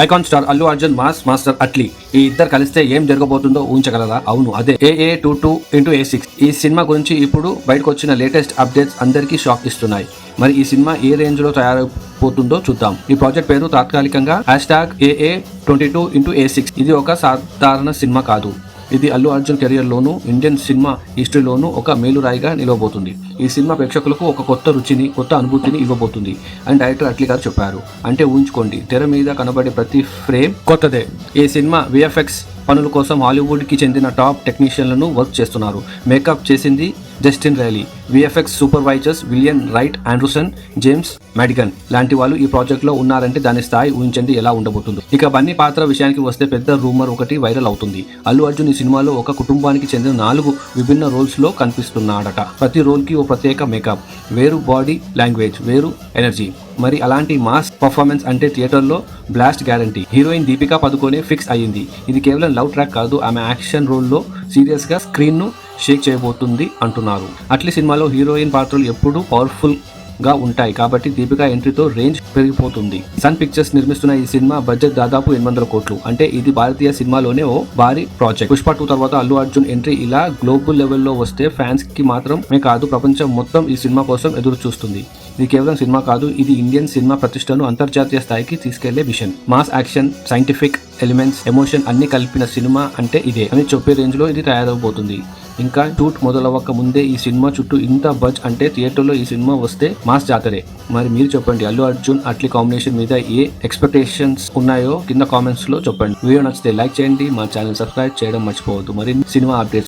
Icon star Allu Arjun mass master Atlee ఈ ఇద్దరు కలిస్తే ఏం జరగబోతుందో ఊహించగలరా? అవును, అదే AA22 ఈ సినిమా గురించి ఇప్పుడు బయటకు వచ్చిన లేటెస్ట్ అప్డేట్స్ అందరికీ షాక్ ఇస్తున్నాయి. మరి ఈ సినిమా ఏ రేంజ్ లో తయారైపోతుందో చూద్దాం. ఈ ప్రాజెక్ట్ పేరు తాత్కాలికంగా #AA22 ఇది ఒక సాధారణ సినిమా కాదు. ఇది అల్లు అర్జున్ కెరియర్ లోను, ఇండియన్ సినిమా హిస్టరీలోను ఒక మేలురాయిగా నిలవబోతుంది. ఈ సినిమా ప్రేక్షకులకు ఒక కొత్త రుచిని, కొత్త అనుభూతిని ఇవ్వబోతుంది అని డైరెక్టర్ అట్లీ గారు చెప్పారు. అంటే ఊహించుకోండి, తెర మీద కనబడే ప్రతి ఫ్రేమ్ కొత్తదే. ఈ సినిమా VFX పనుల కోసం హాలీవుడ్ కి చెందిన టాప్ టెక్నీషియన్లను వర్క్ చేస్తున్నారు. మేకప్ చేసింది Justin Riley, VFX supervisors William Wright Anderson, James Madigan లాంటి వాళ్ళు ఈ ప్రాజెక్ట్ లో ఉన్నారంటే దాని స్థాయి ఊహించండి ఎలా ఉండబోతుందో. ఇక బన్నీ పాత్ర విషయానికి వస్తే పెద్ద రూమర్ ఒకటి వైరల్ అవుతుంది. అల్లు అర్జున్ ఈ సినిమాలో ఒక కుటుంబానికి చెందిన 4 విభిన్న రోల్స్ లో కనిపిస్తున్నాడట. ప్రతి రోల్ కి ఓ ప్రత్యేక మేకప్, వేరు బాడీ లాంగ్వేజ్, వేరు ఎనర్జీ. మరి అలాంటి మాస్ పర్ఫార్మెన్స్ అంటే థియేటర్లో blast guarantee. Heroine Deepika Padukone fix అయ్యింది. ఇది కేవలం లవ్ ట్రాక్ కాదు, ఆమె యాక్షన్ రోల్లో సీరియస్ గా స్క్రీన్ ను షేక్ చేయబోతుంది అంటున్నారు. అట్లీ సినిమాలో హీరోయిన్ పాత్రలు ఎప్పుడూ పవర్ఫుల్ గా ఉంటాయి కాబట్టి దీపికా ఎంట్రీతో రేంజ్ పెరిగిపోతుంది. సన్ పిక్చర్స్ నిర్మిస్తున్న ఈ సినిమా బడ్జెట్ దాదాపు 800 కోట్లు. అంటే ఇది భారతీయ సినిమాలోనే ఓ భారీ ప్రాజెక్ట్. పుష్ప 2 తర్వాత అల్లు అర్జున్ ఎంట్రీ ఇలా గ్లోబల్ లెవెల్లో వస్తే ఫ్యాన్స్ కి మాత్రమే కాదు, ప్రపంచం మొత్తం ఈ సినిమా కోసం ఎదురు చూస్తుంది. ఇది కేవలం సినిమా కాదు, ఇది ఇండియన్ సినిమా ప్రతిష్టను అంతర్జాతీయ స్థాయికి తీసుకెళ్లే mission. Mass action, scientific elements, emotion అన్ని కలిపిన సినిమా అంటే ఇదే అని చెప్పే రేంజ్ లో ఇది తయారవబోతుంది. ఇంకా షూట్ మొదలవ్వక ముందే ఈ సినిమా చుట్టూ ఇంత బజ్ అంటే థియేటర్లో ఈ సినిమా వస్తే మాస్ జాతరే. మరి మీరు చెప్పండి, అల్లు అర్జున్ అట్లీ కాంబినేషన్ మీద ఏ ఎక్స్పెక్టేషన్స్ ఉన్నాయో కింద కామెంట్స్ లో చెప్పండి. వీడియో నచ్చితే లైక్ చేయండి, మా ఛానల్ సబ్స్క్రైబ్ చేయడం మర్చిపోవద్దు. మరి సినిమా అప్డేట్స్